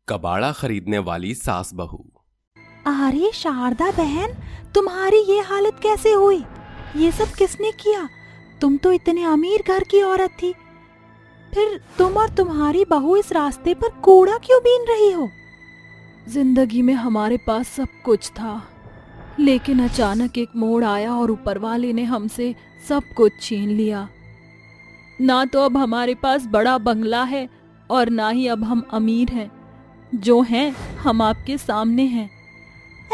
कबाड़ा खरीदने वाली सास बहू। अरे शारदा बहन, तुम्हारी ये हालत कैसे हुई? ये सब किसने किया? तुम तो इतने अमीर घर की औरत थी, फिर तुम और तुम्हारी बहू इस रास्ते पर कूड़ा क्यों बीन रही हो? जिंदगी में हमारे पास सब कुछ था, लेकिन अचानक एक मोड़ आया और ऊपर वाले ने हमसे सब कुछ छीन लिया। ना तो अब हमारे पास बड़ा बंगला है और ना ही अब हम अमीर हैं। जो हैं हम आपके सामने हैं।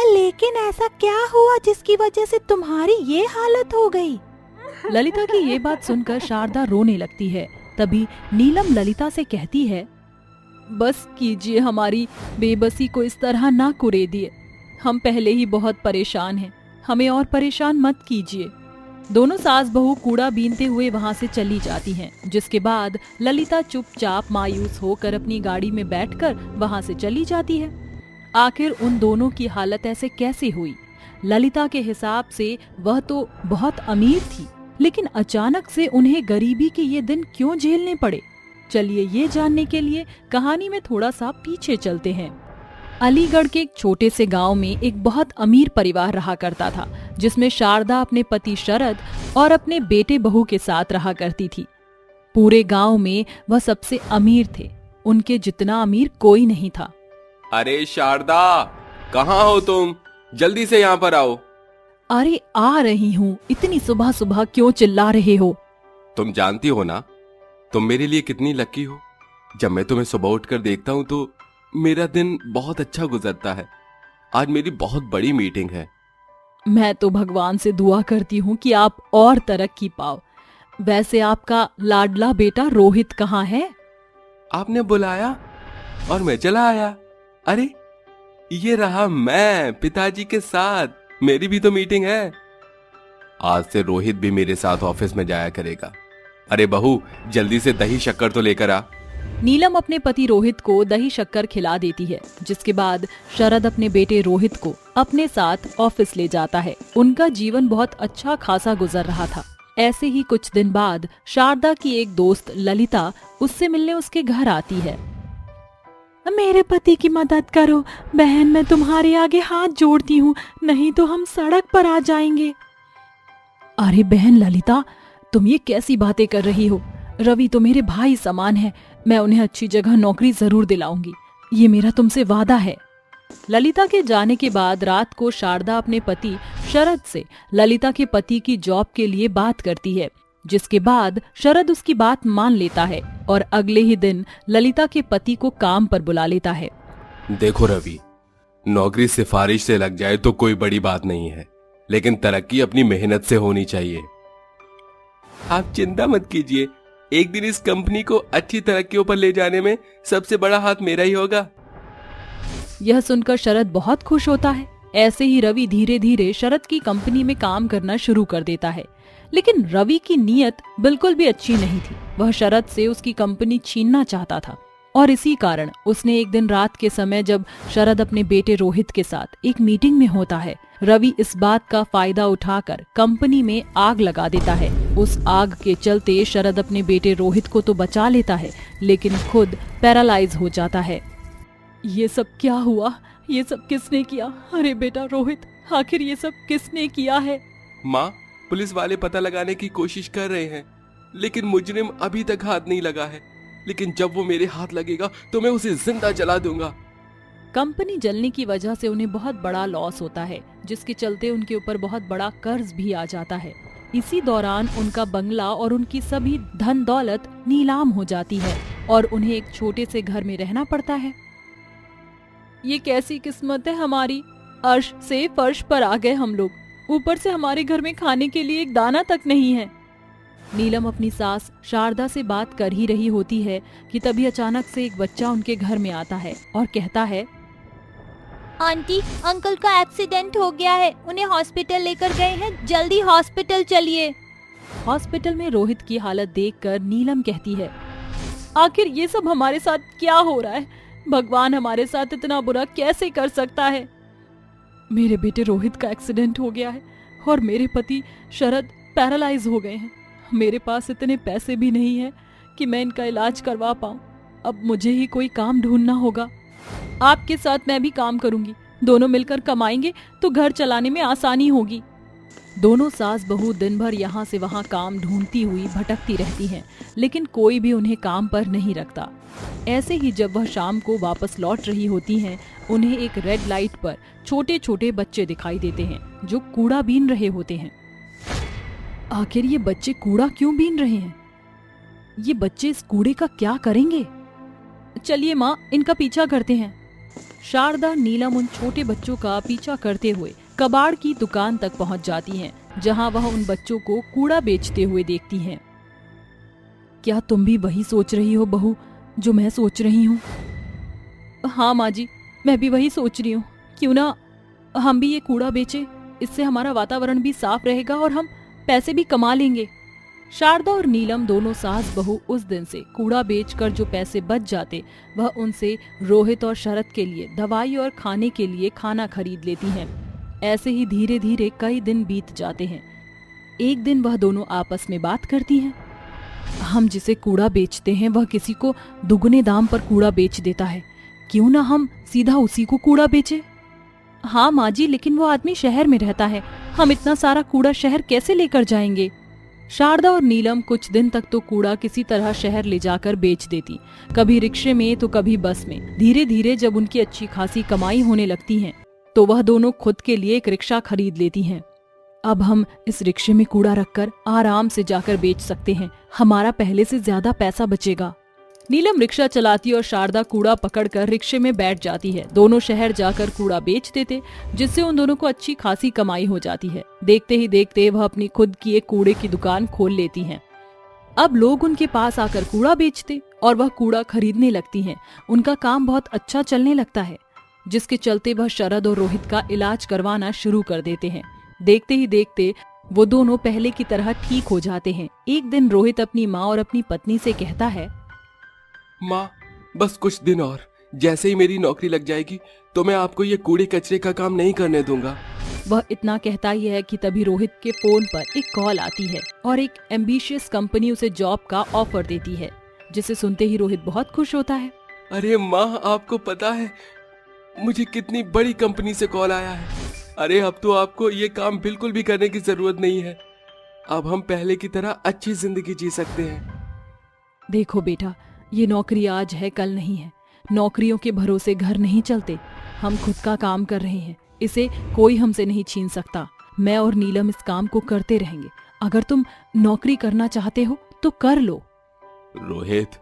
लेकिन ऐसा क्या हुआ जिसकी वजह से तुम्हारी ये हालत हो गई? ललिता की ये बात सुनकर शारदा रोने लगती है। तभी नीलम ललिता से कहती है, बस कीजिए, हमारी बेबसी को इस तरह ना कुरेदिए। हम पहले ही बहुत परेशान हैं, हमें और परेशान मत कीजिए। दोनों सास बहू कूड़ा बीनते हुए वहां से चली जाती हैं, जिसके बाद ललिता चुपचाप मायूस होकर अपनी गाड़ी में बैठकर वहां से चली जाती है। आखिर उन दोनों की हालत ऐसे कैसे हुई? ललिता के हिसाब से वह तो बहुत अमीर थी, लेकिन अचानक से उन्हें गरीबी के ये दिन क्यों झेलने पड़े? चलिए ये जानने के लिए कहानी में थोड़ा सा पीछे चलते हैं। अलीगढ़ के एक छोटे से गांव में एक बहुत अमीर परिवार रहा करता था, जिसमें शारदा अपने पति शरद और अपने बेटे बहू के साथ रहा करती थी। पूरे गांव में वह सबसे अमीर थे, उनके जितना अमीर कोई नहीं था। अरे शारदा, कहाँ हो तुम? जल्दी से यहाँ पर आओ। अरे आ रही हूँ, इतनी सुबह सुबह क्यों चिल्ला रहे हो? तुम जानती हो ना, तुम मेरे लिए कितनी लकी हो। जब मैं तुम्हें सुबह उठकर देखता हूँ तो मेरा दिन बहुत अच्छा गुजरता है। आज मेरी बहुत बड़ी मीटिंग है। मैं तो भगवान से दुआ करती हूँ कि आप और तरक्की पाओ। वैसे आपका लाडला बेटा रोहित कहाँ है? आपने बुलाया और मैं चला आया। अरे ये रहा मैं पिताजी के साथ। मेरी भी तो मीटिंग है। आज से रोहित भी मेरे साथ ऑफिस में जाया करेगा। अरे बहू, जल्दी से दही शक्कर तो लेकर आ। नीलम अपने पति रोहित को दही शक्कर खिला देती है, जिसके बाद शरद अपने बेटे रोहित को अपने साथ ऑफिस ले जाता है। उनका जीवन बहुत अच्छा खासा गुजर रहा था। ऐसे ही कुछ दिन बाद शारदा की एक दोस्त ललिता उससे मिलने उसके घर आती है। मेरे पति की मदद करो बहन, मैं तुम्हारे आगे हाथ जोड़ती हूँ, नहीं तो हम सड़क पर आ जाएंगे। अरे बहन ललिता, तुम ये कैसी बातें कर रही हो? रवि तो मेरे भाई समान है, मैं उन्हें अच्छी जगह नौकरी जरूर दिलाऊंगी, ये मेरा तुमसे वादा है। ललिता के जाने के बाद रात को शारदा अपने पति शरद से ललिता के पति की जॉब के लिए बात करती है, जिसके बाद शरद उसकी बात मान लेता है और अगले ही दिन ललिता के पति को काम पर बुला लेता है। देखो रवि, नौकरी सिफारिश से लग जाए तो कोई बड़ी बात नहीं है, लेकिन तरक्की अपनी मेहनत से होनी चाहिए। आप चिंता मत कीजिए, एक दिन इस कंपनी को अच्छी तरक्कियों पर ले जाने में सबसे बड़ा हाथ मेरा ही होगा। यह सुनकर शरद बहुत खुश होता है। ऐसे ही रवि धीरे धीरे शरद की कंपनी में काम करना शुरू कर देता है, लेकिन रवि की नीयत बिल्कुल भी अच्छी नहीं थी। वह शरद से उसकी कंपनी छीनना चाहता था और इसी कारण उसने एक दिन रात के समय, जब शरद अपने बेटे रोहित के साथ एक मीटिंग में होता है, रवि इस बात का फायदा उठाकर कंपनी में आग लगा देता है। उस आग के चलते शरद अपने बेटे रोहित को तो बचा लेता है, लेकिन खुद पैरालाइज हो जाता है। ये सब क्या हुआ? ये सब किसने किया? अरे बेटा रोहित, आखिर ये सब किसने किया है? माँ, पुलिस वाले पता लगाने की कोशिश कर रहे हैं, लेकिन मुजरिम अभी तक हाथ नहीं लगा है। लेकिन जब वो मेरे हाथ लगेगा तो मैं उसे जिंदा जला दूंगा। कंपनी जलने की वजह से उन्हें बहुत बड़ा लॉस होता है, जिसके चलते उनके ऊपर बहुत बड़ा कर्ज भी आ जाता है। इसी दौरान उनका बंगला और उनकी सभी धन दौलत नीलाम हो जाती है और उन्हें एक छोटे से घर में रहना पड़ता है। ये कैसी किस्मत है हमारी, अर्श से फर्श पर आ गए हम लोग, ऊपर से हमारे घर में खाने के लिए एक दाना तक नहीं है। नीलम अपनी सास शारदा से बात कर ही रही होती है कि तभी अचानक से एक बच्चा उनके घर में आता है और कहता है, आंटी, अंकल का एक्सीडेंट हो गया है, उन्हें हॉस्पिटल लेकर गए हैं, जल्दी हॉस्पिटल चलिए। हॉस्पिटल में रोहित की हालत देखकर नीलम कहती है, आखिर ये सब हमारे साथ क्या हो रहा है? भगवान हमारे साथ इतना बुरा कैसे कर सकता है? मेरे बेटे रोहित का एक्सीडेंट हो गया है और मेरे पति शरद पैरालाइज हो गए हैं। मेरे पास इतने पैसे भी नहीं है कि मैं इनका इलाज करवा पाऊं। अब मुझे ही कोई काम ढूंढना होगा। आपके साथ मैं भी काम करूंगी, दोनों मिलकर कमाएंगे तो घर चलाने में आसानी होगी। दोनों सास बहू दिन भर यहाँ से वहाँ काम ढूंढती हुई भटकती रहती हैं, लेकिन कोई भी उन्हें काम पर नहीं रखता। ऐसे ही जब वह शाम को वापस लौट रही होती हैं, उन्हें एक रेड लाइट पर छोटे छोटे बच्चे दिखाई देते हैं जो कूड़ा बीन रहे होते हैं। आखिर ये बच्चे कूड़ा क्यों बीन रहे हैं? ये बच्चे इस कूड़े का क्या करेंगे? चलिए माँ, इनका पीछा करते हैं। शारदा नीलम उन छोटे बच्चों का पीछा करते हुए कबाड़ की दुकान तक पहुंच जाती हैं, जहां वह उन बच्चों को कूड़ा बेचते हुए देखती हैं। क्या तुम भी वही सोच रही हो बहू जो मैं सोच रही हूँ? हाँ माँ जी, मैं भी वही सोच रही हूँ। क्यों ना हम भी ये कूड़ा बेचे, इससे हमारा वातावरण भी साफ रहेगा और हम पैसे भी कमा लेंगे। शारदा और नीलम दोनों सास बहू उस दिन से कूड़ा बेचकर जो पैसे बच जाते वह उनसे रोहित और शरद के लिए दवाई और खाने के लिए खाना खरीद लेती हैं। ऐसे ही धीरे धीरे कई दिन बीत जाते हैं। एक दिन वह दोनों आपस में बात करती हैं। हम जिसे कूड़ा बेचते हैं वह किसी को दुगने दाम पर कूड़ा बेच देता है, क्यों ना हम सीधा उसी को कूड़ा बेचे? हाँ माँ जी, लेकिन वो आदमी शहर में रहता है, हम इतना सारा कूड़ा शहर कैसे लेकर जाएंगे? शारदा और नीलम कुछ दिन तक तो कूड़ा किसी तरह शहर ले जाकर बेच देती, कभी रिक्शे में तो कभी बस में। धीरे धीरे जब उनकी अच्छी खासी कमाई होने लगती है तो वह दोनों खुद के लिए एक रिक्शा खरीद लेती हैं। अब हम इस रिक्शे में कूड़ा रखकर आराम से जाकर बेच सकते हैं, हमारा पहले से ज्यादा पैसा बचेगा। नीलम रिक्शा चलाती और शारदा कूड़ा पकड़कर रिक्शे में बैठ जाती है। दोनों शहर जाकर कूड़ा बेच देते, जिससे उन दोनों को अच्छी खासी कमाई हो जाती है। देखते ही देखते वह अपनी खुद की एक कूड़े की दुकान खोल लेती हैं। अब लोग उनके पास आकर कूड़ा बेचते और वह कूड़ा खरीदने लगती हैं। उनका काम बहुत अच्छा चलने लगता है, जिसके चलते वह शरद और रोहित का इलाज करवाना शुरू कर देते हैं। देखते ही देखते वो दोनों पहले की तरह ठीक हो जाते हैं। एक दिन रोहित अपनी माँ और अपनी पत्नी से कहता है, माँ, बस कुछ दिन और, जैसे ही मेरी नौकरी लग जाएगी तो मैं आपको ये कूड़े कचरे का काम नहीं करने दूंगा। वह इतना कहता ही है कि तभी रोहित के फोन पर एक कॉल आती है और एक एम्बिशियस कंपनी उसे जॉब का ऑफर देती है, जिसे सुनते ही रोहित बहुत खुश होता है। अरे माँ, आपको पता है मुझे कितनी बड़ी कंपनी से कॉल आया है। अरे अब तो आपको ये काम बिल्कुल भी करने की जरूरत नहीं है। अब हम पहले की तरह अच्छी जिंदगी जी सकते हैं। देखो बेटा, ये नौकरी आज है कल नहीं है। नौकरियों के भरोसे घर नहीं चलते। हम खुद का काम कर रहे हैं, इसे कोई हमसे नहीं छीन सकता। मैं और नीलम इस काम को करते रहेंगे। अगर तुम नौकरी करना चाहते हो तो कर लो। रोहित,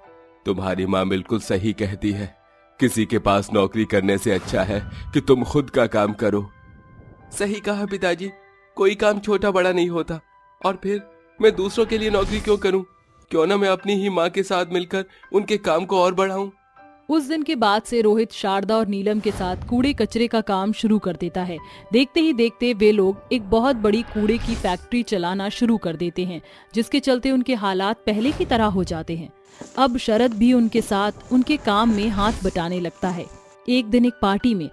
तुम्हारी माँ बिल्कुल सही कहती है। किसी के पास नौकरी करने से अच्छा है कि तुम खुद का काम करो। सही कहा पिताजी, कोई काम छोटा बड़ा नहीं होता। और फिर मैं दूसरों के लिए नौकरी क्यों करूं? क्यों ना मैं अपनी ही माँ के साथ मिलकर उनके काम को और बढ़ाऊं। उस दिन के बाद से रोहित शारदा और नीलम के साथ कूड़े कचरे का काम शुरू कर देता है। देखते ही देखते वे लोग एक बहुत बड़ी कूड़े की फैक्ट्री चलाना शुरू कर देते हैं, जिसके चलते उनके हालात पहले की तरह हो जाते हैं। अब शरद भी उनके साथ उनके काम में हाथ बटाने लगता है। एक दिन एक पार्टी में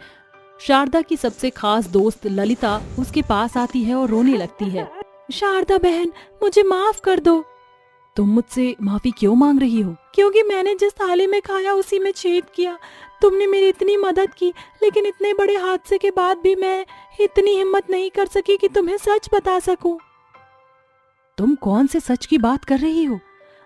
शारदा की सबसे खास दोस्त ललिता उसके पास आती है और रोने लगती है। शारदा बहन, मुझे माफ कर दो। तुम मुझसे माफी क्यों मांग रही हो? क्योंकि मैंने जिस थाली में खाया उसी में छेद किया। तुमने मेरी इतनी मदद की, लेकिन इतने बड़े हादसे के बाद भी मैं इतनी हिम्मत नहीं कर सकी कि तुम्हें सच बता सकूं। तुम कौन से सच की बात कर रही हो?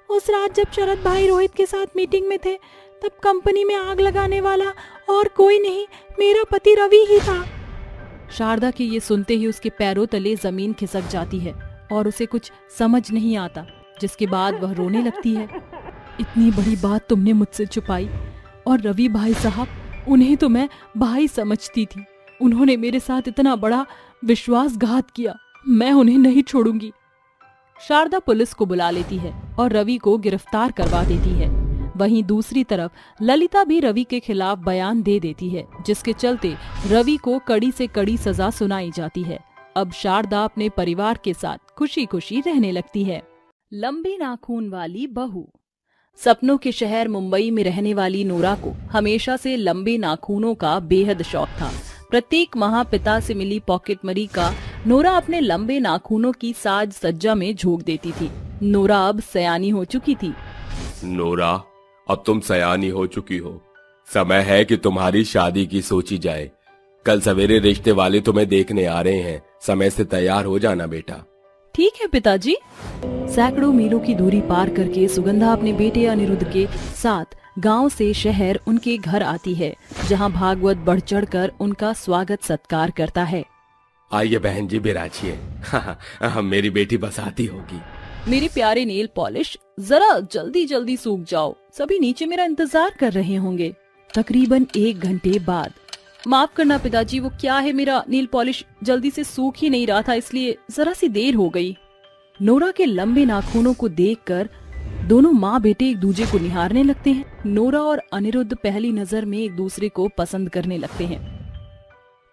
उस रात जब शरद भाई रोहित के साथ मीटिंग में थे, तब कंपनी में आग लगाने वाला और कोई नहीं, मेरा पति रवि ही था। शारदा के ये सुनते ही उसके पैरों तले जमीन खिसक जाती है और उसे कुछ समझ नहीं आता, जिसके बाद वह रोने लगती है। इतनी बड़ी बात तुमने मुझसे छुपाई, और रवि भाई साहब, उन्हें तो मैं भाई समझती थी। उन्होंने मेरे साथ इतना बड़ा विश्वासघात किया, मैं उन्हें नहीं छोड़ूंगी। शारदा पुलिस को बुला लेती है और रवि को गिरफ्तार करवा देती है। वहीं दूसरी तरफ ललिता भी रवि के खिलाफ बयान दे देती है, जिसके चलते रवि को कड़ी से कड़ी सजा सुनाई जाती है। अब शारदा अपने परिवार के साथ खुशी खुशी रहने लगती है। लंबे नाखून वाली बहू। सपनों के शहर मुंबई में रहने वाली नोरा को हमेशा से लंबे नाखूनों का बेहद शौक था। प्रत्येक महापिता से मिली पॉकेट मनी का नोरा अपने लंबे नाखूनों की साज सज्जा में झोंक देती थी। नोरा अब सयानी हो चुकी थी। नोरा, अब तुम सयानी हो चुकी हो। समय है कि तुम्हारी शादी की सोची जाए। कल सवेरे रिश्ते वाले तुम्हें देखने आ रहे हैं, समय से तैयार हो जाना बेटा। ठीक है पिताजी। सैकड़ों मीलों की दूरी पार करके सुगंधा अपने बेटे अनिरुद्ध के साथ गांव से शहर उनके घर आती है, जहां भागवत बढ़ चढ़ कर उनका स्वागत सत्कार करता है। आइए बहन जी, बिराजिए। मेरी बेटी बस आती होगी। मेरे प्यारे नेल पॉलिश, जरा जल्दी जल्दी सूख जाओ, सभी नीचे मेरा इंतजार कर रहे होंगे। तकरीबन 1 घंटे बाद। माफ करना पिताजी, वो क्या है, मेरा नेल पॉलिश जल्दी से सूख ही नहीं रहा था, इसलिए जरा सी देर हो गई। नोरा के लंबे नाखूनों को देखकर दोनों माँ बेटे एक दूसरे को निहारने लगते हैं। नोरा और अनिरुद्ध पहली नजर में एक दूसरे को पसंद करने लगते हैं।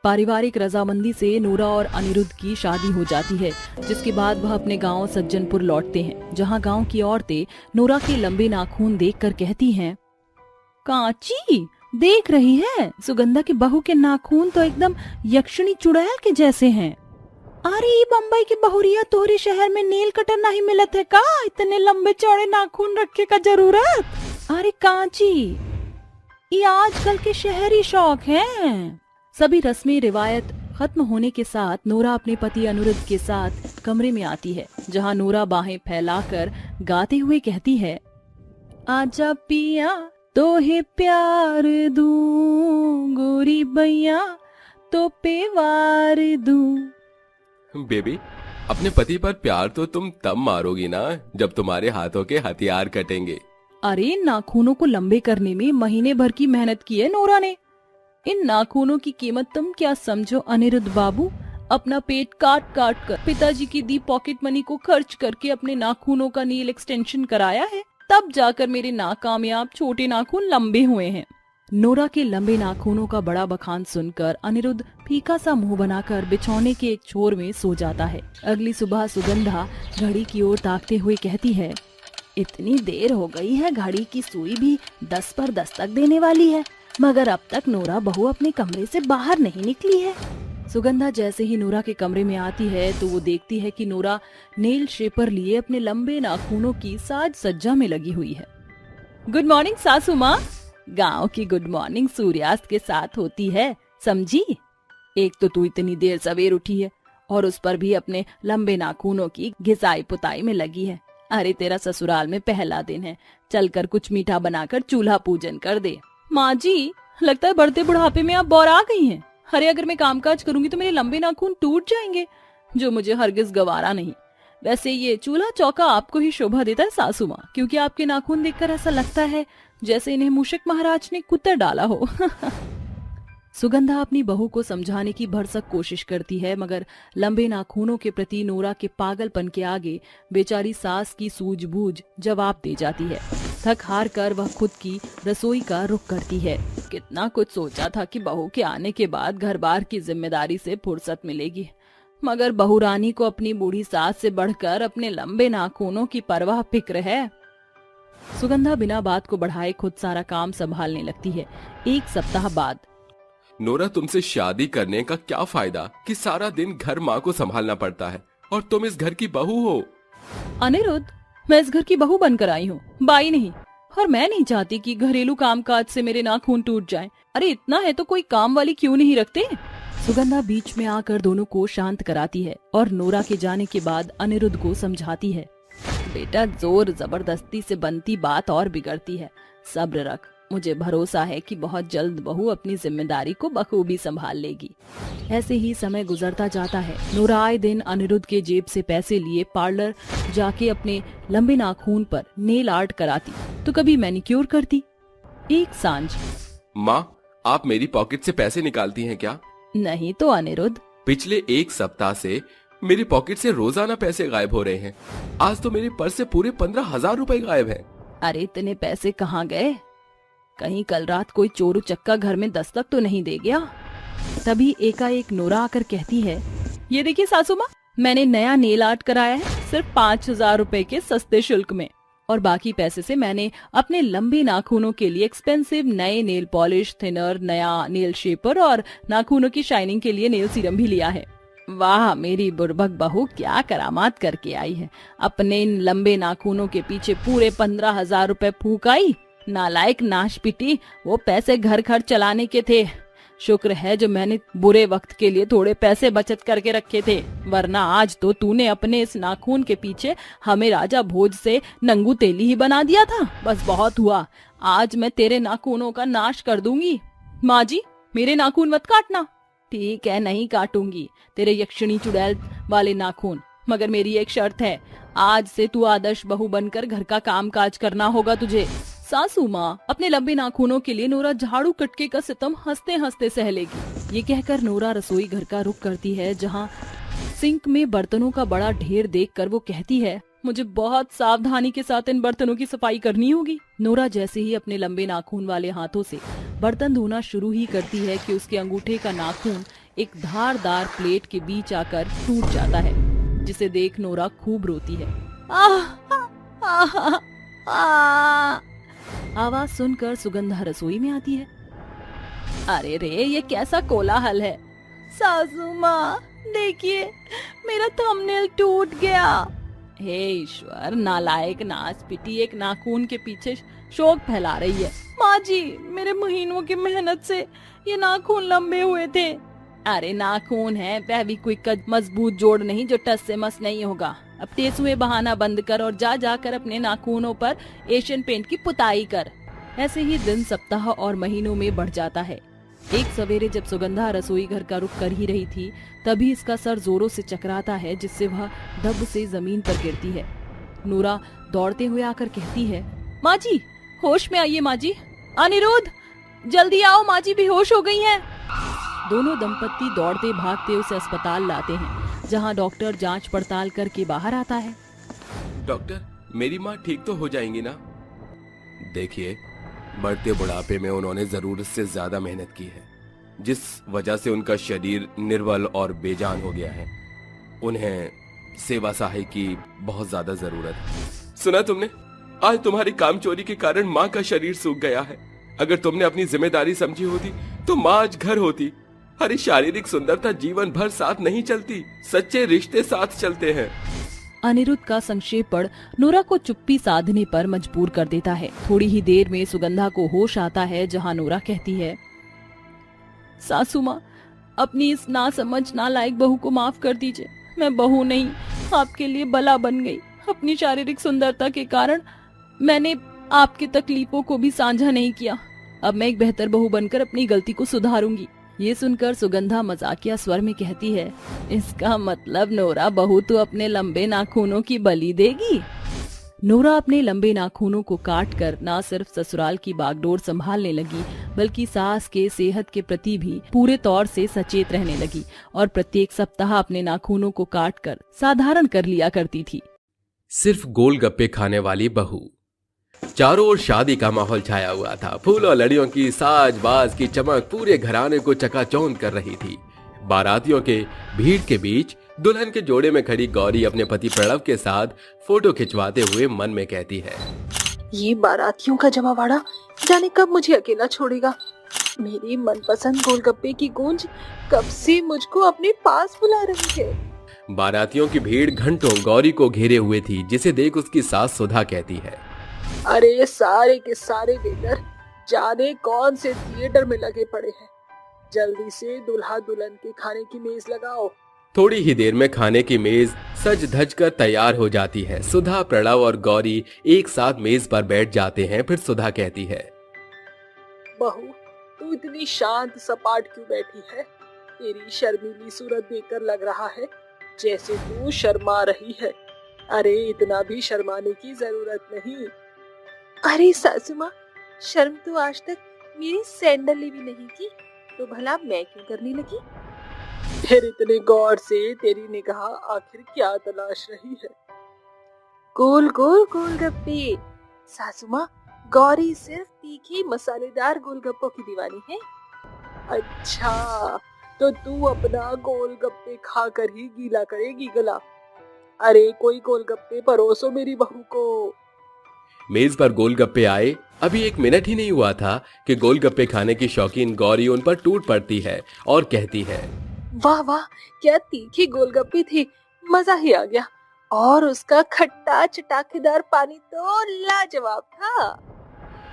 पारिवारिक रजामंदी से नोरा और अनिरुद्ध की शादी हो जाती है, जिसके बाद वह अपने गांव सज्जनपुर लौटते हैं, जहां गांव की औरतें नोरा के लंबे नाखून देखकर कहती हैं, कांची देख रही है, सुगंधा की बहू के नाखून तो एकदम यक्षिणी चुड़ैल के जैसे हैं। अरे ये बम्बई की बहुरिया तोहरे शहर में नेल कटर नहीं मिलत है का, इतने लंबे चौड़े नाखून रखे का जरूरत। अरे कांची, ये आजकल के शहरी शौक हैं। सभी रस्में रिवायत खत्म होने के साथ नोरा अपने पति अनिरुद्ध के साथ कमरे में आती है, जहां नोरा बाहें फैलाकर गाते हुए कहती है, आजा पिया तो है प्यार दूं, गोरी बैया तो पेवार दूं। बेबी, अपने पति पर प्यार तो तुम तब मारोगी ना जब तुम्हारे हाथों के हथियार कटेंगे। अरे नाखूनों को लंबे करने में महीने भर की मेहनत की है नोरा ने। इन नाखूनों की कीमत तुम क्या समझो अनिरुद्ध बाबू। अपना पेट काट काट कर पिताजी की दी पॉकेट मनी को खर्च करके अपने नाखूनों का नील एक्सटेंशन कराया है, तब जाकर मेरे नाकामयाब छोटे नाखून लंबे हुए हैं। नोरा के लंबे नाखूनों का बड़ा बखान सुनकर अनिरुद्ध फीका सा मुंह बनाकर बिछौने के एक छोर में सो जाता है। अगली सुबह सुगंधा घड़ी की ओर ताकते हुए कहती है, इतनी देर हो गई है, घड़ी की सुई भी 10 पर दस्तक देने वाली है, मगर अब तक नोरा बहू अपने कमरे से बाहर नहीं निकली है। सुगंधा जैसे ही नोरा के कमरे में आती है तो वो देखती है कि नोरा नेल शेपर लिए अपने लंबे नाखूनों की साज सज्जा में लगी हुई है। गुड मॉर्निंग सासू माँ। गाँव की गुड मॉर्निंग सूर्यास्त के साथ होती है, समझी। एक तो तू इतनी देर सवेर उठी है और उस पर भी अपने लंबे नाखूनों की घिसाई पुताई में लगी है। अरे तेरा ससुराल में पहला दिन है, चलकर कुछ मीठा बनाकर चूल्हा पूजन कर दे। माँ जी, लगता है बढ़ते बुढ़ापे में आप बौरा गई हैं। अरे अगर मैं कामकाज करूंगी तो मेरे लंबे नाखून टूट जाएंगे, जो मुझे हरगिज गवारा नहीं। वैसे ये चूल्हा चौका आपको ही शोभा देता है सासू माँ, क्योंकि आपके नाखून देखकर ऐसा लगता है जैसे इन्हें मूषक महाराज ने कुतर डाला हो। सुगंधा अपनी बहू को समझाने की भरसक कोशिश करती है, मगर लंबे नाखूनों के प्रति नोरा के पागलपन के आगे बेचारी सास की सूझबूझ जवाब दे जाती है। थक हार कर वह खुद की रसोई का रुख करती है। कितना कुछ सोचा था कि बहू के आने के बाद घर बार की जिम्मेदारी से फुर्सत मिलेगी, मगर बहू रानी को अपनी बूढ़ी सास से बढ़कर अपने लंबे नाखूनों की परवाह फिक्र है। सुगंधा बिना बात को बढ़ाए खुद सारा काम संभालने लगती है। 1 सप्ताह बाद। नोरा, तुमसे शादी करने का क्या फायदा कि सारा दिन घर माँ को संभालना पड़ता है और तुम इस घर की बहू हो। अनिरुद्ध, मैं इस घर की बहू बनकर आई हूँ, बाई नहीं, और मैं नहीं चाहती कि घरेलू कामकाज से मेरे नाखून टूट जाएं। अरे इतना है तो कोई काम वाली क्यों नहीं रखते। सुगंधा बीच में आकर दोनों को शांत कराती है और नोरा के जाने के बाद अनिरुद्ध को समझाती है, बेटा जोर जबरदस्ती से बनती बात और बिगड़ती है, सब्र रख। मुझे भरोसा है कि बहुत जल्द बहू अपनी जिम्मेदारी को बखूबी संभाल लेगी। ऐसे ही समय गुजरता जाता है। नोरा आए दिन अनिरुद्ध के जेब से पैसे लिए पार्लर जाके अपने लंबे नाखून पर नेल आर्ट कराती तो कभी मैनिक्योर करती। एक सांझ। माँ, आप मेरी पॉकेट से पैसे निकालती हैं क्या? नहीं तो अनिरुद्ध, पिछले 1 सप्ताह से मेरी पॉकेट से रोजाना पैसे गायब हो रहे हैं। आज तो मेरे पर्स से पूरे 15,000 रुपए गायब हैं। अरे इतने पैसे कहाँ गए? कहीं कल रात कोई चोर उचक्का घर में दस्तक तो नहीं दे गया? तभी एकाएक नोरा आकर कहती है, ये देखिए सासू माँ, मैंने नया नेल आर्ट कराया है सिर्फ 5,000 रुपए के सस्ते शुल्क में, और बाकी पैसे से मैंने अपने लंबे नाखूनों के लिए एक्सपेंसिव नए नेल पॉलिश, थिनर, नया नेल शेपर और नाखूनों की शाइनिंग के लिए नेल सीरम भी लिया है। वाह, मेरी बुर्बक बहू क्या करामात करके आई है। अपने इन लंबे नाखूनों के पीछे पूरे 15,000 रुपए फूंक आई नालायक नाशपिटी, वो पैसे घर खर्च चलाने के थे। शुक्र है जो मैंने बुरे वक्त के लिए थोड़े पैसे बचत करके रखे थे, वरना आज तो तूने अपने इस नाखून के पीछे हमें राजा भोज से नंगू तेली ही बना दिया था। बस बहुत हुआ, आज मैं तेरे नाखूनों का नाश कर दूंगी। माँ जी, मेरे नाखून मत काटना। ठीक है, नहीं काटूंगी तेरे यक्षिणी चुड़ैल वाले नाखून, मगर मेरी एक शर्त है, आज से तू आदर्श बहू बनकर घर का काम काज करना होगा तुझे। सासू माँ अपने लंबे नाखूनों के लिए नोरा झाड़ू कटके का सितम हंसते हंसते सह लेगी। ये कहकर नोरा रसोई घर का रुख करती है, जहाँ सिंक में बर्तनों का बड़ा ढेर देखकर वो कहती है, मुझे बहुत सावधानी के साथ इन बर्तनों की सफाई करनी होगी। नोरा जैसे ही अपने लंबे नाखून वाले हाथों से बर्तन धोना शुरू ही करती है कि उसके अंगूठे का नाखून एक धारदार प्लेट के बीच आकर टूट जाता है, जिसे देख नोरा खूब रोती है। आवाज सुनकर सुगंधा रसोई में आती है। अरे रे, ये कैसा कोलाहल है। सासू माँ देखिए, मेरा थंबनेल टूट गया। हे ईश्वर, नालायक नाचपिटी एक नाखून के पीछे शोक फैला रही है। माँ जी, मेरे महीनों की मेहनत से ये नाखून लंबे हुए थे। अरे नाखून है, फेविक्विक का मजबूत जोड़ नहीं जो टस से मस नहीं होगा। अब टेसुए बहाना बंद कर और जाकर अपने नाखूनों पर एशियन पेंट की पुताई कर। ऐसे ही दिन, सप्ताह और महीनों में बढ़ जाता है। एक सवेरे जब सुगंधा रसोई घर का रुख कर ही रही थी, तभी इसका सर जोरों से चकराता है, जिससे वह दब से जमीन पर गिरती है। नूरा दौड़ते हुए आकर कहती है, माँ जी होश में आइए। माँ जी, अनिरुद्ध जल्दी आओ, माँ जी बेहोश हो गई हैं। दोनों दंपत्ति दौड़ते भागते उसे अस्पताल लाते हैं, जहाँ डॉक्टर जांच पड़ताल करके बाहर आता है। डॉक्टर, मेरी माँ ठीक तो हो जाएंगी ना? देखिए, बढ़ते बुढ़ापे में उन्होंने जरूरत से ज्यादा मेहनत की है, जिस वजह से उनका शरीर निर्बल और बेजान हो गया है। उन्हें सेवा सहाय की बहुत ज्यादा जरूरत है। सुना तुमने? आज तुम्हारी कामचोरी के कारण माँ का शरीर सूख गया है। अगर तुमने अपनी जिम्मेदारी समझी होती तो माँ आज घर होती। अरे शारीरिक सुंदरता जीवन भर साथ नहीं चलती, सच्चे रिश्ते साथ चलते हैं। अनिरुद्ध का संक्षेपण नोरा को चुप्पी साधने पर मजबूर कर देता है। थोड़ी ही देर में सुगंधा को होश आता है, जहाँ नोरा कहती है, सासू माँ, अपनी इस नासमझ नालायक बहू को माफ कर दीजिए। मैं बहू नहीं, आपके लिए बला बन गई। अपनी शारीरिक सुंदरता के कारण मैंने आपकी तकलीफों को भी साझा नहीं किया। अब मैं एक बेहतर बहू बनकर अपनी गलती को सुधारूंगी। ये सुनकर सुगंधा मजाकिया स्वर में कहती है, इसका मतलब नोरा बहू तू अपने लंबे नाखूनों की बलि देगी? नोरा अपने लंबे नाखूनों को काट कर न सिर्फ ससुराल की बागडोर संभालने लगी, बल्कि सास के सेहत के प्रति भी पूरे तौर से सचेत रहने लगी और प्रत्येक सप्ताह अपने नाखूनों को काट कर साधारण कर लिया करती थी। सिर्फ गोलगप्पे खाने वाली बहू। चारों ओर शादी का माहौल छाया हुआ था। फूल और लड़ियों की साज बाज की चमक पूरे घराने को चकाचौंध कर रही थी। बारातियों के भीड़ के बीच दुल्हन के जोड़े में खड़ी गौरी अपने पति प्रणव के साथ फोटो खिंचवाते हुए मन में कहती है, ये बारातियों का जमावाड़ा जाने कब मुझे अकेला छोड़ेगा। मेरी मनपसंद गोलगप्पे की गूंज कब से मुझको अपने पास बुला रही है। बारातियों की भीड़ घंटों गौरी को घेरे हुए थी, जिसे देख उसकी सास सुधा कहती है, अरे सारे के सारे वेटर जाने कौन से थिएटर में लगे पड़े हैं। जल्दी से दुल्हा दुल्हन के खाने की मेज लगाओ। थोड़ी ही देर में खाने की मेज सज धज कर तैयार हो जाती है। सुधा, प्रणव और गौरी एक साथ मेज पर बैठ जाते हैं। फिर सुधा कहती है, बहू तू इतनी शांत सपाट क्यों बैठी है? तेरी शर्मीली सूरत देखकर लग रहा है जैसे तू शर्मा रही है। अरे इतना भी शर्माने की जरूरत नहीं। अरे सासू माँ, शर्म तो आज तक मेरी सैंडल भी नहीं की, तो भला मैं क्यों करने लगी? फिर इतने गौर से तेरी निगाह आखिर क्या तलाश रही है? गोल गोल गोलगप्पे। सासू माँ, गौरी सिर्फ तीखी मसालेदार गोलगप्पों की दीवानी है। अच्छा, तो तू अपना गोलगप्पे खाकर ही गीला करेगी गला। अरे कोई गोलगप्पे परोसो मेरी बहू को। मेज पर गोलगप्पे आए। अभी 1 मिनट ही नहीं हुआ था कि गोलगप्पे खाने की शौकीन गौरी उन पर टूट पड़ती है और कहती है, वाह वाह, क्या तीखी गोलगप्पे थी, मजा ही आ गया। और उसका खट्टा चटाकेदार पानी तो लाजवाब था।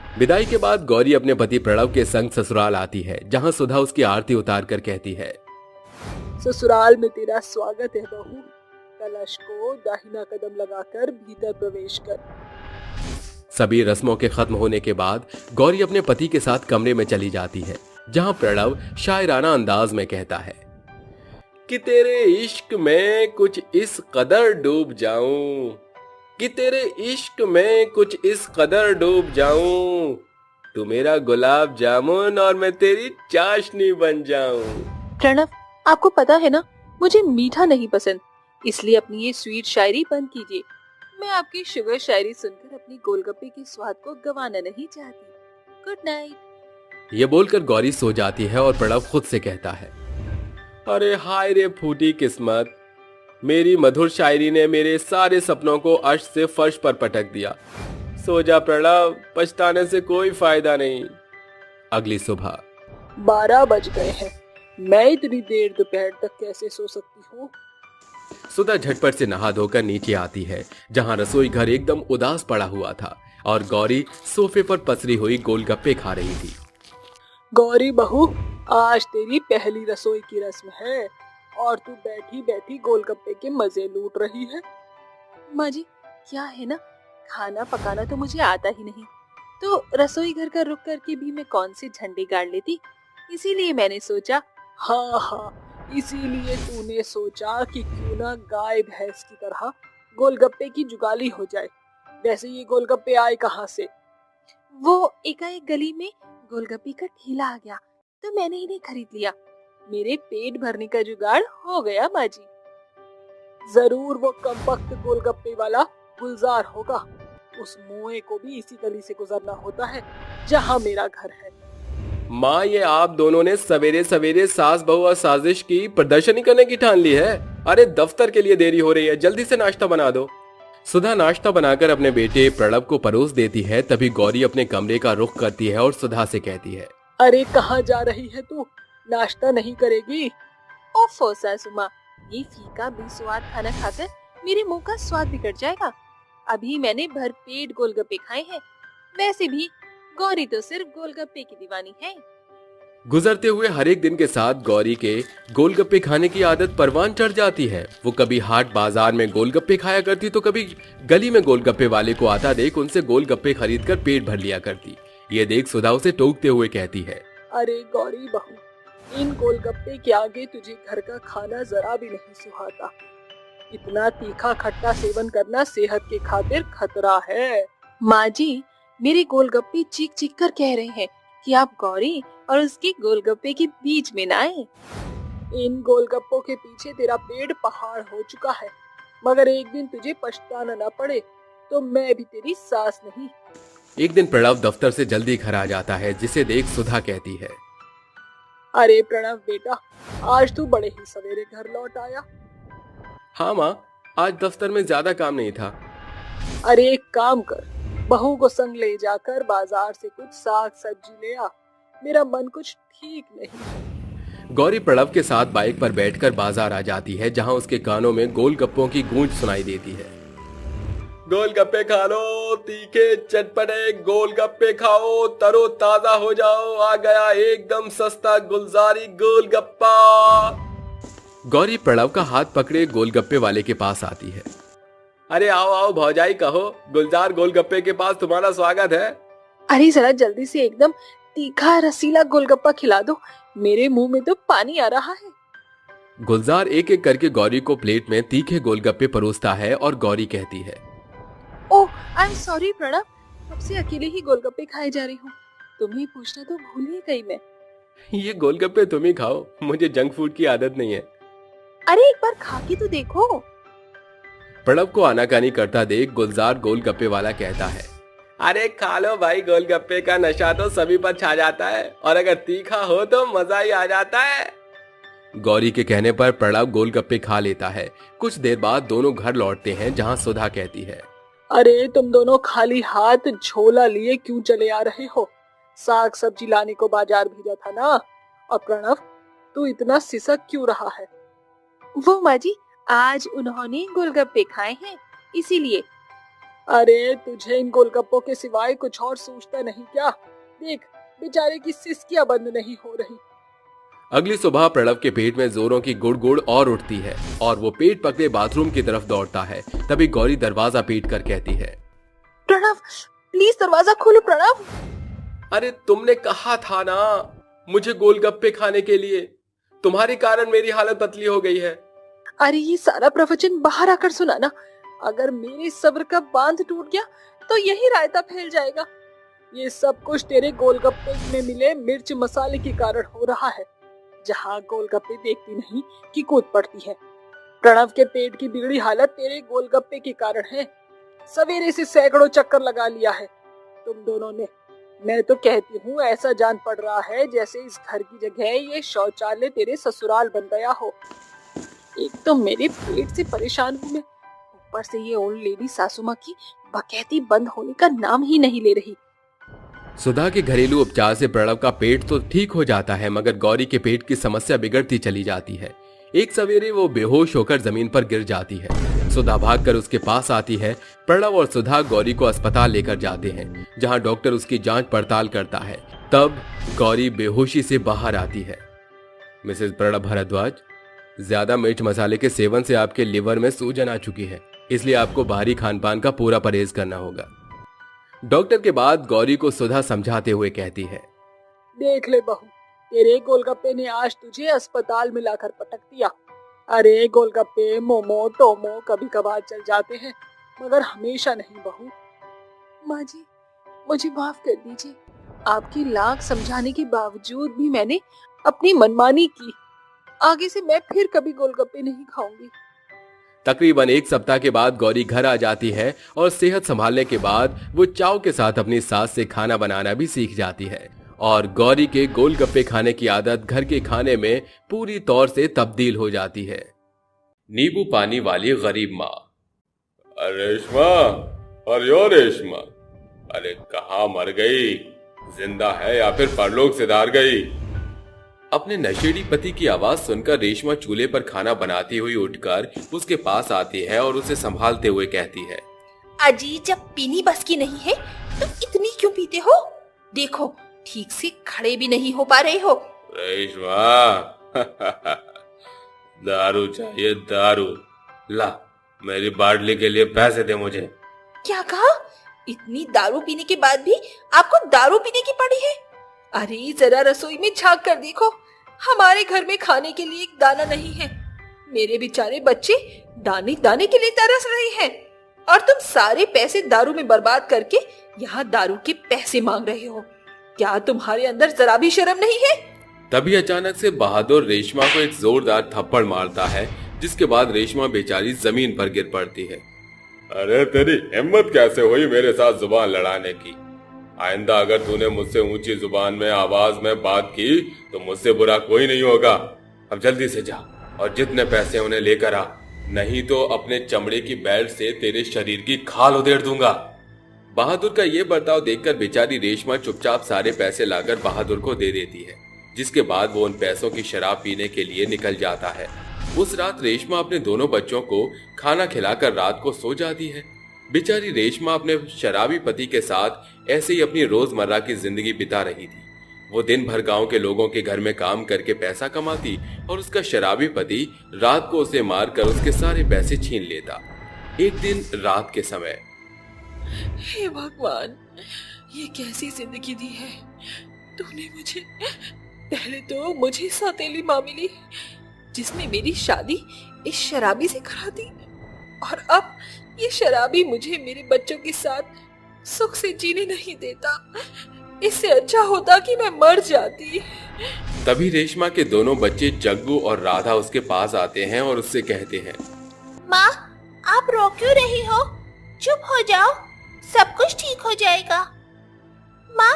विदाई के बाद गौरी अपने पति प्रणव के संग ससुराल आती है, जहां सुधा उसकी आरती उतार कर कहती है, ससुराल में तेरा स्वागत है बहू। कलश को दाहिना कदम लगाकर भीतर प्रवेश कर। सभी रस्मों के खत्म होने के बाद गौरी अपने पति के साथ कमरे में चली जाती है, जहां प्रणव शायराना अंदाज में कहता है कि तेरे इश्क में कुछ इस कदर डूब जाऊं, कि तेरे इश्क में कुछ इस कदर डूब जाऊं, तू मेरा गुलाब जामुन और मैं तेरी चाशनी बन जाऊं। प्रणव, आपको पता है ना, मुझे मीठा नहीं पसंद, इसलिए अपनी ये स्वीट शायरी बंद कीजिए। मैं आपकी शुगर शायरी सुनकर अपनी गोलगप्पे के स्वाद को गंवाना नहीं चाहती। Good night. ये बोलकर गौरी सो जाती है और प्रणव खुद से कहता है, अरे हाय रे फूटी किस्मत, मेरी मधुर शायरी ने मेरे सारे सपनों को अर्श से फर्श पर पटक दिया। सो जा प्रणव, पछताने से कोई फायदा नहीं। अगली सुबह 12 बज गए हैं, मैं इतनी देर दोपहर तक कैसे सो सकती हूँ? सुधा झटपट से नहा धोकर नीचे आती है, जहां रसोई घर एकदम उदास पड़ा हुआ था और गौरी सोफे पर पसरी हुई गोलगप्पे खा रही थी। गौरी बहू, आज तेरी पहली रसोई की रस्म है और तू बैठी बैठी गोलगप्पे के मजे लूट रही है। माँ जी, क्या है ना, खाना पकाना तो मुझे आता ही नहीं, तो रसोई घर का रुक करके भी मैं कौन से झंडे गाड़ लेती, इसीलिए मैंने सोचा। हाँ, इसीलिए तूने सोचा कि क्यों ना गाय भैंस की तरह गोलगप्पे की जुगाली हो जाए। वैसे ये गोलगप्पे आए कहाँ से? वो एकाएक गली में गोलगप्पे का ठेला आ गया तो मैंने इन्हें खरीद लिया। मेरे पेट भरने का जुगाड़ हो गया माँ जी। जरूर वो कमबख्त गोलगप्पे वाला गुलजार होगा। उस मुए को भी इसी गली से गुजरना होता है जहाँ मेरा घर है। माँ, ये आप दोनों ने सवेरे सवेरे सास बहू और साजिश की प्रदर्शनी करने की ठान ली है। अरे दफ्तर के लिए देरी हो रही है, जल्दी से नाश्ता बना दो। सुधा नाश्ता बनाकर अपने बेटे प्रणव को परोस देती है। तभी गौरी अपने कमरे का रुख करती है और सुधा से कहती है, अरे कहाँ जा रही है तू? नाश्ता नहीं करेगी? ओफो सासू माँ, ये फीका बेस्वाद खाना खाकर मेरे मुंह का स्वाद बिगड़ जाएगा। अभी मैंने भरपेट गोलगप्पे खाए हैं। वैसे भी गौरी तो सिर्फ गोलगप्पे की दीवानी है। गुजरते हुए हर एक दिन के साथ गौरी के गोलगप्पे खाने की आदत परवान चढ़ जाती है। वो कभी हाट बाजार में गोलगप्पे खाया करती तो कभी गली में गोलगप्पे वाले को आता देख उनसे गोलगप्पे खरीदकर पेट भर लिया करती। ये देख सुधा उसे टोकते हुए कहती है, अरे गौरी बहू, इन गोलगप्पे के आगे तुझे घर का खाना जरा भी नहीं सुहाता। इतना तीखा खट्टा सेवन करना सेहत के खातिर खतरा है। माँ जी, मेरे गोलगप्पे चीख चीख कर कह रहे हैं कि आप गौरी और उसके गोलगप्पे के बीच में ना आए। इन गोलगप्पों के पीछे तेरा पेट पहाड़ हो चुका है, मगर एक दिन तुझे पछताना न पड़े तो मैं भी तेरी सास नहीं। एक दिन प्रणव दफ्तर से जल्दी घर आ जाता है, जिसे देख सुधा कहती है, अरे प्रणव बेटा, आज तू बड़े ही सवेरे घर लौट आया। हाँ माँ, आज दफ्तर में ज्यादा काम नहीं था। अरे एक काम कर, बहू को संग ले जाकर बाजार से कुछ साग सब्जी ले आ। मेरा मन कुछ ठीक नहीं। गौरी प्रणव के साथ बाइक पर बैठकर बाजार आ जाती है, जहां उसके कानों में गोलगप्पों की गूंज सुनाई देती है। गोलगप्पे खा लो, तीखे चटपटे गोलगप्पे खाओ, तरो ताजा हो जाओ, आ गया एकदम सस्ता गुलजारी गोलगप्पा। गौरी प्रणव का हाथ पकड़े गोलगप्पे वाले के पास आती है। अरे आओ आओ भौजाई, कहो गुलजार गोलगप्पे के पास तुम्हारा स्वागत है। अरे जरा जल्दी से एकदम तीखा रसीला गोलगप्पा खिला दो, मेरे मुंह में तो पानी आ रहा है। गुलजार एक एक करके गौरी को प्लेट में तीखे गोलगप्पे परोसता है और गौरी कहती है, ओह आई एम सॉरी प्रणव, अब से अकेले ही गोलगप्पे खाए जा रही हूँ। तुम्हें पूछना तो भूल ही गई मैं। ये गोलगप्पे तुम ही खाओ, मुझे जंक फूड की आदत नहीं है। अरे एक बार खा के तो देखो। प्रणव को आनाकानी करता देख गुलजार गोलगप्पे वाला कहता है, अरे खा लो भाई, गोलगप्पे का नशा तो सभी पर छा जाता है और अगर तीखा हो तो मजा ही आ जाता है। गौरी के कहने पर प्रणव गोलगप्पे खा लेता है। कुछ देर बाद दोनों घर लौटते हैं, जहां सुधा कहती है, अरे तुम दोनों खाली हाथ झोला लिए क्यों चले आ रहे हो? साग सब्जी लाने को बाजार भेजा था ना। और प्रणव, तू इतना सिसक क्यों रहा है? वो माँ जी, आज उन्होंने गोलगप्पे खाए हैं इसीलिए। अरे तुझे इन गोलगप्पों के सिवाय कुछ और सूझता नहीं क्या? देख, बेचारे की सिसकियां बंद नहीं हो रही। अगली सुबह प्रणव के पेट में जोरों की गुड़ गुड़ और उठती है और वो पेट पकड़े बाथरूम की तरफ दौड़ता है। तभी गौरी दरवाजा पीट कर कहती है, प्रणव, प्लीज दरवाजा खोलो प्रणव। अरे तुमने कहा था ना मुझे गोलगप्पे खाने के लिए, तुम्हारे कारण मेरी हालत पतली हो गई है। अरे ये सारा प्रवचन बाहर आकर सुनाना। अगर मेरे सब्र का बांध टूट गया तो यही रायता फैल जाएगा। ये सब कुछ तेरे गोलगप्पे में मिले मिर्च मसाले के कारण हो रहा है। जहाँ गोलगप्पे देखती नहीं कि कूद पड़ती है। प्रणव के पेट की बिगड़ी हालत तेरे गोलगप्पे के कारण है। सवेरे से सैकड़ों चक्कर लगा लिया है तुम दोनों ने। मैं तो कहती हूँ ऐसा जान पड़ रहा है जैसे इस घर की जगह ये शौचालय तेरे ससुराल बन गया हो। एक तो मेरे पेट से परेशान हूँ मैं, ऊपर से ये ओल्ड लेडी सासू माँ की बकैती बंद होने का नाम ही नहीं ले रही। सुधा के घरेलू उपचार से प्रणव का पेट तो ठीक हो जाता है, मगर गौरी के पेट की समस्या बिगड़ती चली जाती है। एक सवेरे वो बेहोश होकर जमीन पर गिर जाती है। सुधा भागकर उसके पास आती है। प्रणव और सुधा गौरी को अस्पताल लेकर जाते हैं, जहां डॉक्टर उसकी जांच पड़ताल करता है। तब गौरी बेहोशी से बाहर आती है। मिसेस प्रणव भारद्वाज, ज्यादा मिर्च मसाले के सेवन से आपके लिवर में सूजन आ चुकी है, इसलिए आपको बाहरी खान पान का पूरा परहेज करना होगा। डॉक्टर के बाद गौरी को सुधा समझाते हुए कहती है, देख ले बहू, तेरे गोलगप्पे ने आज तुझे अस्पताल में लाकर पटक दिया। अरे गोलगप्पे, मोमो, टोमो कभी कभार चल जाते हैं, मगर हमेशा नहीं बहू। माँ जी, मुझे माफ कर दीजिए। आपकी लाख समझाने के बावजूद भी मैंने अपनी मनमानी की। आगे से मैं फिर कभी गोलगप्पे नहीं खाऊंगी। तकरीबन एक सप्ताह के बाद गौरी घर आ जाती है और सेहत संभालने के बाद वो चाव के साथ अपनी सास से खाना बनाना भी सीख जाती है। और गौरी के गोलगप्पे खाने की आदत घर के खाने में पूरी तौर से तब्दील हो जाती है। नींबू पानी वाली गरीब माँ। रेशमा, अरे रेशमा, अरे कहाँ मर गई? जिंदा है या फिर परलोक सिधार गई? अपने नशेड़ी पति की आवाज सुनकर रेशमा चूल्हे पर खाना बनाती हुई उठकर उसके पास आती है और उसे संभालते हुए कहती है, अजी, जब पीनी बस की नहीं है तो इतनी क्यों पीते हो? देखो, ठीक से खड़े भी नहीं हो पा रहे हो। रेशमा, दारू चाहिए, दारू। ला, मेरी बाटली के लिए पैसे दे मुझे। क्या कहा? इतनी दारू पीने के बाद भी आपको दारू पीने की पड़ी है? अरे जरा रसोई में झांक कर देखो, हमारे घर में खाने के लिए एक दाना नहीं है। मेरे बेचारे बच्चे दाने दाने के लिए तरस रहे हैं और तुम सारे पैसे दारू में बर्बाद करके यहाँ दारू के पैसे मांग रहे हो। क्या तुम्हारे अंदर जरा भी शर्म नहीं है? तभी अचानक से बहादुर रेशमा को एक जोरदार थप्पड़ मारता है, जिसके बाद रेशमा बेचारी जमीन पर गिर पड़ती है। अरे तेरी हिम्मत कैसे हुई मेरे साथ जुबान लड़ाने की? आइंदा अगर तूने मुझसे ऊंची जुबान में आवाज में बात की तो मुझसे बुरा कोई नहीं होगा। अब जल्दी से जा और जितने पैसे उन्हें लेकर आ, नहीं तो अपने चमड़े की बेल्ट से तेरे शरीर की खाल उधेड़ दूंगा। बहादुर का ये बर्ताव देखकर बेचारी रेशमा चुपचाप सारे पैसे लाकर बहादुर को दे देती है, जिसके बाद वो उन पैसों की शराब पीने के लिए निकल जाता है। उस रात रेशमा अपने दोनों बच्चों को खाना खिलाकर रात को सो जाती है। बेचारी रेशमा अपने शराबी पति के साथ ऐसे ही अपनी रोजमर्रा की जिंदगी बिता रही थी। वो दिन भर गांव के लोगों के घर में काम करके पैसा कमाती और उसका शराबी पति रात को उसे मारकर उसके सारे पैसे छीन लेता। एक दिन रात के समय, हे भगवान, ये कैसी जिंदगी दी है तूने मुझे। पहले तो मुझे सौतेली माँ मिली जिसने मेरी शादी इस शराबी से करा दी, और अब ये शराबी मुझे मेरे बच्चों के साथ सुख से जीने नहीं देता। इससे अच्छा होता कि मैं मर जाती। तभी रेशमा के दोनों बच्चे जग्गू और राधा उसके पास आते हैं और उससे कहते हैं, माँ, आप रो क्यों रही हो? चुप हो जाओ, सब कुछ ठीक हो जाएगा। माँ,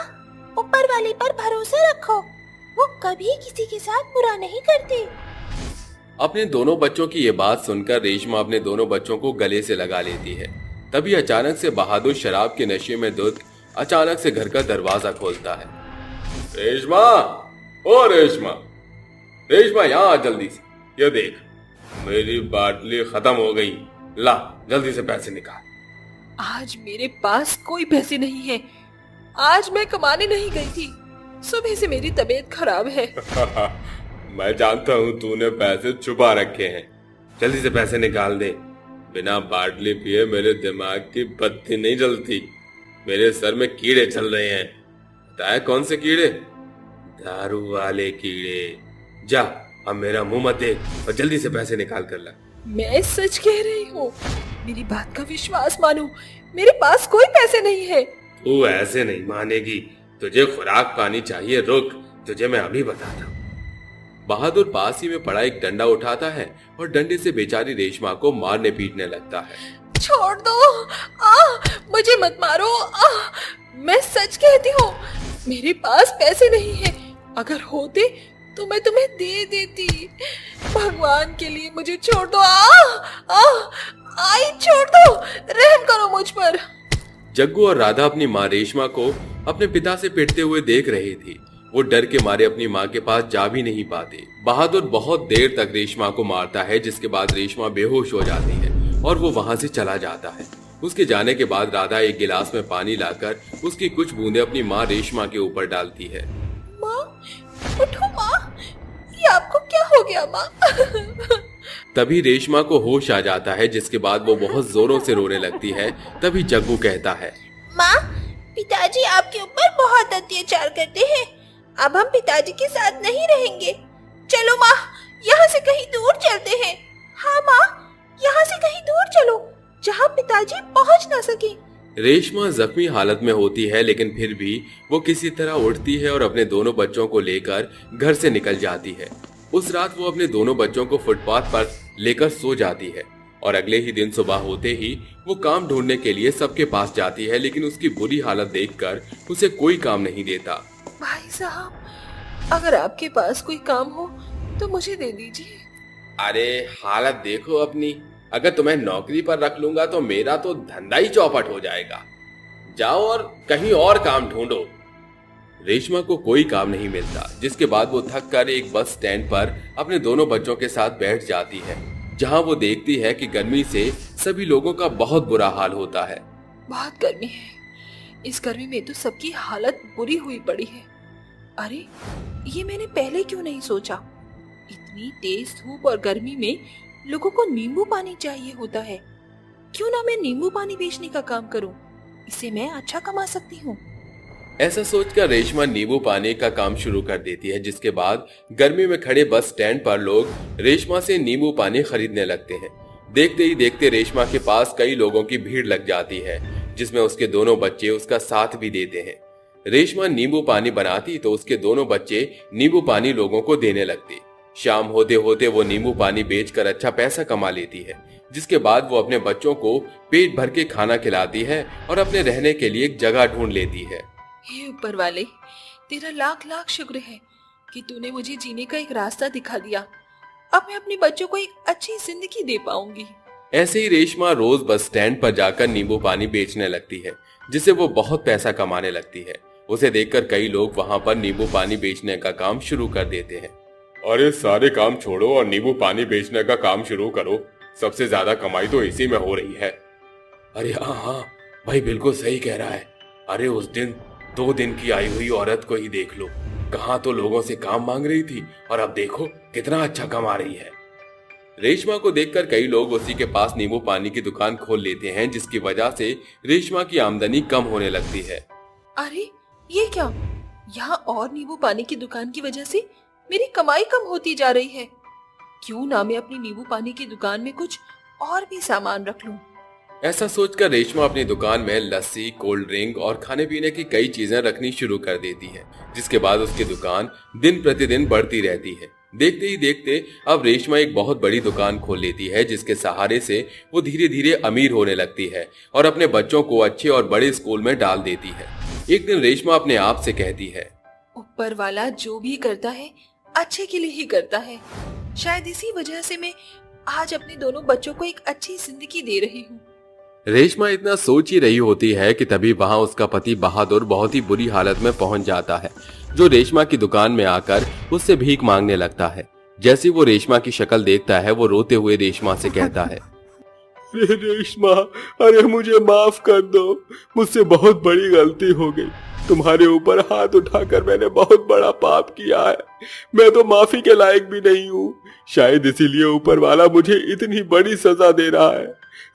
ऊपर वाले पर भरोसा रखो, वो कभी किसी के साथ बुरा नहीं करते। अपने दोनों बच्चों की ये बात सुनकर रेशमा अपने दोनों बच्चों को गले से लगा लेती है। तभी अचानक से बहादुर शराब के नशे में धुत अचानक से घर का दरवाजा खोलता है। रेशमा, ओ रेशमा, रेशमा यहाँ आ जल्दी से। ये देख, मेरी बाटली खत्म हो गई, ला जल्दी से पैसे निकाल। आज मेरे पास कोई पैसे नहीं है। आज मैं कमाने नहीं गई थी। सुबह से मेरी तबीयत खराब है। मैं जानता हूँ तूने पैसे छुपा रखे हैं। जल्दी से पैसे निकाल दे। बिना बाटली पिए मेरे दिमाग की बत्ती नहीं जलती। मेरे सर में कीड़े चल रहे हैं। बताया कौन से कीड़े? दारू वाले कीड़े। जा, अब मेरा मुंह मत देख और जल्दी से पैसे निकाल कर ला। मैं सच कह रही हूँ, मेरी बात का विश्वास मानो। मेरे पास कोई पैसे नहीं है। तू ऐसे नहीं मानेगी। तुझे खुराक पानी चाहिए। रुक, तुझे मैं अभी बताता हूँ। बहादुर पास ही में पड़ा एक डंडा उठाता है और डंडे से बेचारी रेशमा को मारने पीटने लगता है। छोड़ दो, मुझे मत मारो। मैं सच कहती हूँ, मेरे पास पैसे नहीं है। अगर होते तो मैं तुम्हें दे देती। भगवान के लिए मुझे छोड़ दो। आई छोड़ दो, रहम करो मुझ पर। जग्गू और राधा अपनी माँ रेशमा को अपने पिता से पिटते हुए देख रही थी। वो डर के मारे अपनी माँ के पास जा भी नहीं पाते। बहादुर बहुत देर तक रेशमा को मारता है, जिसके बाद रेशमा बेहोश हो जाती है और वो वहां से चला जाता है। उसके जाने के बाद राधा एक गिलास में पानी लाकर उसकी कुछ बूंदें अपनी माँ रेशमा के ऊपर डालती है। माँ, उठो माँ, ये आपको क्या हो गया माँ? तभी रेशमा को होश आ जाता है, जिसके बाद वो बहुत जोरों से रोने लगती है। तभी जग्गू कहता है, माँ, पिताजी आपके ऊपर बहुत अत्याचार करते हैं। अब हम पिताजी के साथ नहीं रहेंगे। चलो माँ, यहाँ से कहीं दूर चलते हैं। हाँ माँ, यहाँ से कहीं दूर चलो, जहाँ पिताजी पहुँच ना सके। रेशमा जख्मी हालत में होती है, लेकिन फिर भी वो किसी तरह उठती है और अपने दोनों बच्चों को लेकर घर से निकल जाती है। उस रात वो अपने दोनों बच्चों को फुटपाथ पर लेकर सो जाती है और अगले ही दिन सुबह होते ही वो काम ढूंढने के लिए सबके पास जाती है, लेकिन उसकी बुरी हालत देखकर उसे कोई काम नहीं देता। भाई साहब, अगर आपके पास कोई काम हो तो मुझे दे दीजिए। अरे हालत देखो अपनी। अगर तुम्हें नौकरी पर रख लूंगा तो मेरा तो धंधा ही चौपट हो जाएगा। जाओ और कहीं और काम ढूंढो। रेशमा को कोई काम नहीं मिलता, जिसके बाद वो थक कर एक बस स्टैंड पर अपने दोनों बच्चों के साथ बैठ जाती है, जहां वो देखती है कि गर्मी से सभी लोगों का बहुत बुरा हाल होता है। बहुत गर्मी है। इस गर्मी में तो सबकी हालत बुरी हुई पड़ी है। अरे, ये मैंने पहले क्यों नहीं सोचा? इतनी तेज धूप और गर्मी में लोगों को नींबू पानी चाहिए होता है। क्यों ना मैं नींबू पानी बेचने का काम करूं? इससे मैं अच्छा कमा सकती हूँ। ऐसा सोचकर रेशमा नींबू पानी का काम शुरू कर देती है, जिसके बाद गर्मी में खड़े बस स्टैंड पर लोग रेशमा से नींबू पानी खरीदने लगते हैं। देखते ही देखते रेशमा के पास कई लोगों की भीड़ लग जाती है, जिसमें उसके दोनों बच्चे उसका साथ भी देते हैं। रेशमा नींबू पानी बनाती तो उसके दोनों बच्चे नींबू पानी लोगों को देने लगते। शाम होते होते वो नींबू पानी बेचकर अच्छा पैसा कमा लेती है, जिसके बाद वो अपने बच्चों को पेट भर के खाना खिलाती है और अपने रहने के लिए एक जगह ढूंढ लेती है। हे ऊपर वाले, तेरा लाख लाख शुक्र है कि तूने मुझे जीने का एक रास्ता दिखा दिया। अब मैं अपने बच्चों को एक अच्छी जिंदगी दे पाऊंगी। ऐसे ही रेशमा रोज बस स्टैंड पर जाकर नींबू पानी बेचने लगती है, जिससे वो बहुत पैसा कमाने लगती है। उसे देखकर कई लोग वहां पर नींबू पानी बेचने का काम शुरू कर देते हैं। अरे सारे काम छोड़ो और नींबू पानी बेचने का काम शुरू करो। सबसे ज्यादा कमाई तो इसी में हो रही है। अरे हाँ, भाई बिल्कुल सही कह रहा है। अरे उस दिन 2 दिन की आई हुई औरत को ही देख लो। कहाँ तो लोगों से काम मांग रही थी और अब देखो कितना अच्छा कमा रही है। रेशमा को देखकर कई लोग उसी के पास नींबू पानी की दुकान खोल लेते हैं, जिसकी वजह से रेशमा की आमदनी कम होने लगती है। अरे ये क्या? यहाँ और नींबू पानी की दुकान की वजह से मेरी कमाई कम होती जा रही है। क्यों ना मैं अपनी नींबू पानी की दुकान में कुछ और भी सामान रख लूं। ऐसा सोचकर रेशमा अपनी दुकान में लस्सी, कोल्ड ड्रिंक और खाने पीने की कई चीजें रखनी शुरू कर देती है, जिसके बाद उसकी दुकान दिन प्रतिदिन बढ़ती रहती है। देखते ही देखते अब रेशमा एक बहुत बड़ी दुकान खोल लेती है, जिसके सहारे से वो धीरे धीरे अमीर होने लगती है और अपने बच्चों को अच्छे और बड़े स्कूल में डाल देती है। एक दिन रेशमा अपने आप से कहती है, ऊपर वाला जो भी करता है अच्छे के लिए ही करता है। शायद इसी वजह से मैं आज अपने दोनों बच्चों को एक अच्छी जिंदगी दे रही हूँ। रेशमा इतना सोच ही रही होती है कि तभी वहां उसका पति बहादुर बहुत ही बुरी हालत में पहुंच जाता है, जो रेशमा की दुकान में आकर उससे भीख मांगने लगता है। जैसे वो रेशमा की शक्ल देखता है, वो रोते हुए रेशमा से कहता है, अरे रेशमा, अरे मुझे माफ कर दो, मुझसे बहुत बड़ी गलती हो गई। तुम्हारे ऊपर हाथ उठाकर मैंने बहुत बड़ा पाप किया है। मैं तो माफी के लायक भी नहीं हूँ। शायद इसीलिए ऊपर वाला मुझे इतनी बड़ी सजा दे रहा है।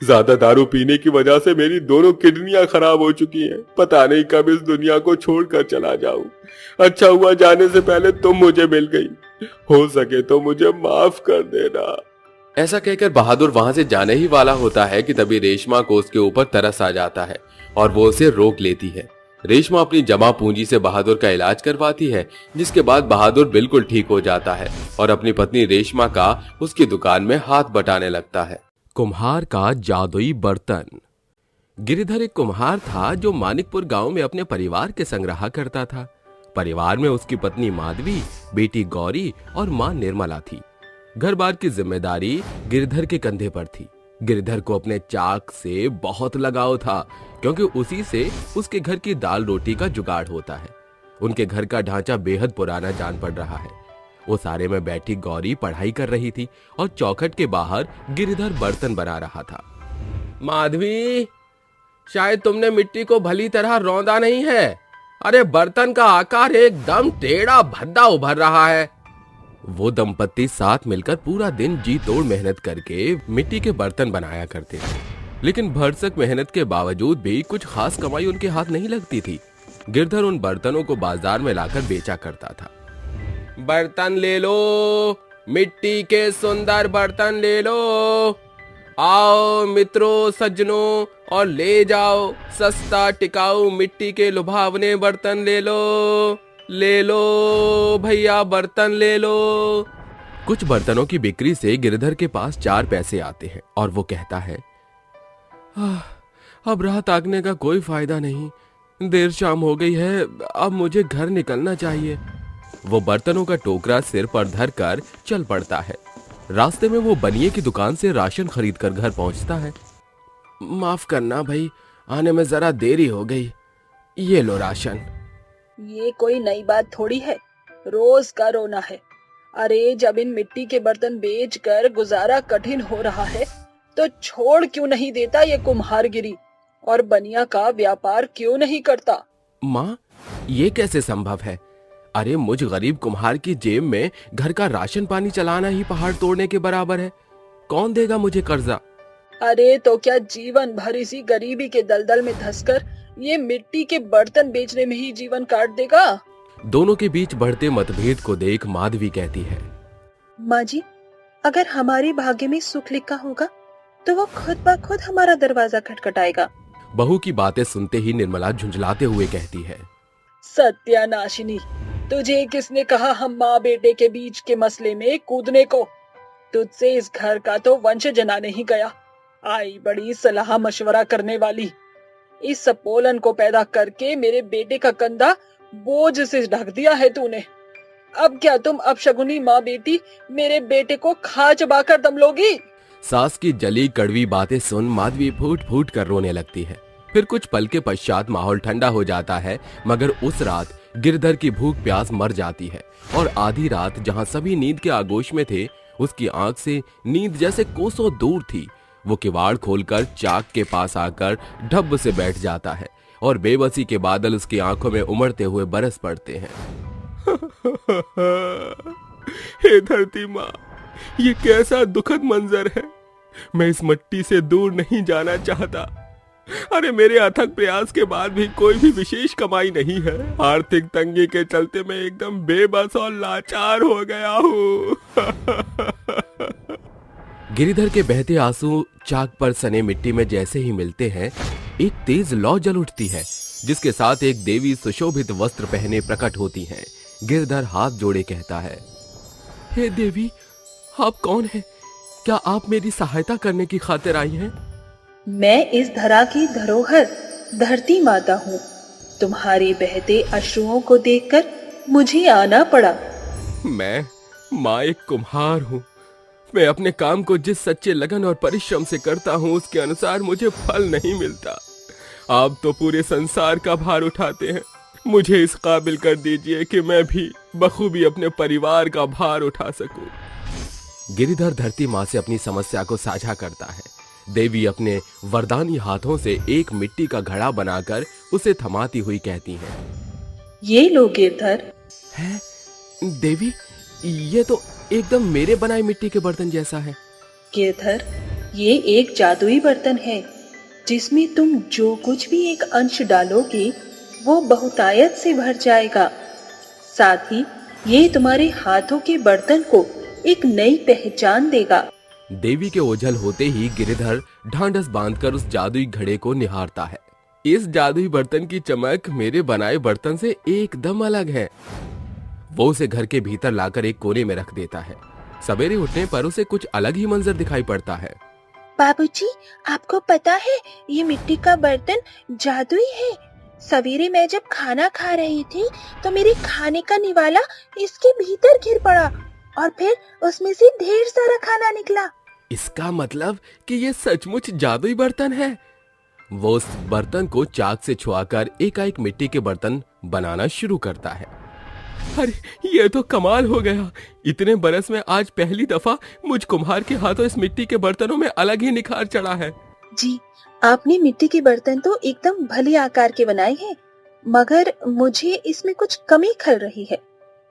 ज्यादा दारू पीने की वजह से मेरी दोनों किडनियां खराब हो चुकी हैं। पता नहीं कब इस दुनिया को छोड़कर चला जाऊं। अच्छा हुआ जाने से पहले तुम मुझे मिल गई। हो सके तो मुझे माफ कर देना। ऐसा कहकर बहादुर वहां से जाने ही वाला होता है कि तभी रेशमा को उसके ऊपर तरस आ जाता है और वो उसे रोक लेती है। रेशमा अपनी जमा पूंजी से बहादुर का इलाज करवाती है, जिसके बाद बहादुर बिल्कुल ठीक हो जाता है और अपनी पत्नी रेशमा का उसकी दुकान में हाथ बटाने लगता है। कुम्हार का जादुई बर्तन। गिरिधर एक कुम्हार था जो मानिकपुर गांव में अपने परिवार के संग रहा करता था। परिवार में उसकी पत्नी माधवी, बेटी गौरी और मां निर्मला थी। घर बार की जिम्मेदारी गिरधर के कंधे पर थी। गिरधर को अपने चाक से बहुत लगाव था, क्योंकि उसी से उसके घर की दाल रोटी का जुगाड़ होता है। उनके घर का ढांचा बेहद पुराना जान पड़ रहा है। ओसारे में बैठी गौरी पढ़ाई कर रही थी और चौखट के बाहर गिरधर बर्तन बना रहा था। माधवी, शायद तुमने मिट्टी को भली तरह रौंदा नहीं है। अरे बर्तन का आकार एकदम टेढ़ा भद्दा उभर रहा है। वो दंपत्ति साथ मिलकर पूरा दिन जी तोड़ मेहनत करके मिट्टी के बर्तन बनाया करते थे, लेकिन भरसक मेहनत के बावजूद भी कुछ खास कमाई उनके हाथ नहीं लगती थी। गिरधर उन बर्तनों को बाजार में लाकर बेचा करता था। बर्तन ले लो, मिट्टी के सुंदर बर्तन ले लो। आओ मित्रों सज्जनों और ले जाओ सस्ता टिकाऊ मिट्टी के लुभावने बर्तन ले लो भैया, बर्तन ले लो। कुछ बर्तनों की बिक्री से गिरधर के पास 4 पैसे आते हैं और वो कहता है, अब राह ताकने का कोई फायदा नहीं। देर शाम हो गई है, अब मुझे घर निकलना चाहिए। वो बर्तनों का टोकरा सिर पर धर कर चल पड़ता है। रास्ते में वो बनिए की दुकान से राशन खरीद कर घर पहुंचता है। माफ करना भाई, आने में जरा देरी हो गई। ये लो राशन। ये कोई नई बात थोड़ी है, रोज का रोना है। अरे जब इन मिट्टी के बर्तन बेचकर गुजारा कठिन हो रहा है तो छोड़ क्यों नहीं देता ये कुम्हारगिरी और बनिया का व्यापार क्यों नहीं करता? माँ, ये कैसे संभव है? अरे मुझ गरीब कुम्हार की जेब में घर का राशन पानी चलाना ही पहाड़ तोड़ने के बराबर है। कौन देगा मुझे कर्जा? अरे तो क्या जीवन भर इसी गरीबी के दलदल में धंसकर ये मिट्टी के बर्तन बेचने में ही जीवन काट देगा? दोनों के बीच बढ़ते मतभेद को देख माधवी कहती है, माँ जी, अगर हमारे भाग्य में सुख लिखा होगा तो वो खुद ब खुद हमारा दरवाजा खटखटाएगा। बहू की बातें सुनते ही निर्मला झुंझलाते हुए कहती है, सत्यानाशिनी, तुझे किसने कहा हम माँ बेटे के बीच के मसले में कूदने को? तुझसे इस घर का तो वंश जना नहीं गया। आई बड़ी सलाह मशवरा करने वाली। इस सपोलन को पैदा करके मेरे बेटे का कंधा बोझ से ढक दिया है तूने। अब क्या तुम अपशगुनी माँ बेटी मेरे बेटे को खा चबा कर दम लोगी? सास की जली कड़वी बातें सुन माधवी फूट फूट कर रोने लगती है। फिर कुछ पल के पश्चात माहौल ठंडा हो जाता है, मगर उस रात गिरधर की भूख प्यास मर जाती है और आधी रात जहां सभी नींद के आगोश में थे, उसकी आंख से नींद जैसे कोसों दूर थी। वो किवाड़ खोलकर चाक के पास आकर ढब से बैठ जाता है और बेबसी के बादल उसकी आंखों में उमड़ते हुए बरस पड़ते हैं। हे धरती माँ, ये कैसा दुखद मंजर है। मैं इस मिट्टी से दूर नहीं जाना चाहता। अरे मेरे अथक प्रयास के बाद भी कोई भी विशेष कमाई नहीं है। आर्थिक तंगी के चलते मैं एकदम बेबस और लाचार हो गया हूँ। गिरिधर के बहते आंसू चाक पर सने मिट्टी में जैसे ही मिलते हैं, एक तेज लौ जल उठती है, जिसके साथ एक देवी सुशोभित वस्त्र पहने प्रकट होती हैं। गिरधर हाथ जोड़े कहता है, हे देवी, आप कौन हैं? क्या आप मेरी सहायता करने की खातिर आई हैं? मैं इस धरा की धरोहर धरती माता हूँ। तुम्हारे बहते अश्रुओं को देखकर मुझे आना पड़ा। मैं माँ एक कुम्हार हूँ। मैं अपने काम को जिस सच्चे लगन और परिश्रम से करता हूँ, उसके अनुसार मुझे फल नहीं मिलता। आप तो पूरे संसार का भार उठाते हैं। मुझे इस काबिल कर दीजिए कि मैं भी बखूबी अपने परिवार का भार उठा सकूं। गिरिधर धरती माँ से अपनी समस्या को साझा करता है। देवी अपने वरदानी हाथों से एक मिट्टी का घड़ा बनाकर उसे थमाती हुई कहती हैं, ये लो गिरधर। है देवी, ये तो एकदम मेरे बनाए मिट्टी के बर्तन जैसा है। गिरधर, ये एक जादुई बर्तन है जिसमें तुम जो कुछ भी एक अंश डालोगे वो बहुतायत से भर जाएगा। साथ ही ये तुम्हारे हाथों के बर्तन को एक नई पहचान देगा। देवी के ओझल होते ही गिरधर ढांढस बांधकर उस जादुई घड़े को निहारता है। इस जादुई बर्तन की चमक मेरे बनाए बर्तन से एकदम अलग है। वो उसे घर के भीतर लाकर एक कोने में रख देता है। सवेरे उठने पर उसे कुछ अलग ही मंजर दिखाई पड़ता है। बाबूजी, आपको पता है ये मिट्टी का बर्तन जादुई है। सवेरे मैं जब खाना खा रही थी तो मेरे खाने का निवाला इसके भीतर गिर पड़ा और फिर उसमें से ढेर सारा खाना निकला। इसका मतलब कि ये सचमुच जादुई बर्तन है। वो उस बर्तन को चाक से छुआकर एकाएक मिट्टी के बर्तन बनाना शुरू करता है। अरे ये तो कमाल हो गया। इतने बरस में आज पहली दफा मुझ कुम्हार के हाथों इस मिट्टी के बर्तनों में अलग ही निखार चढ़ा है। जी, आपने मिट्टी के बर्तन तो एकदम भले आकार के बनाए हैं, मगर मुझे इसमें कमी कमी खल रही है।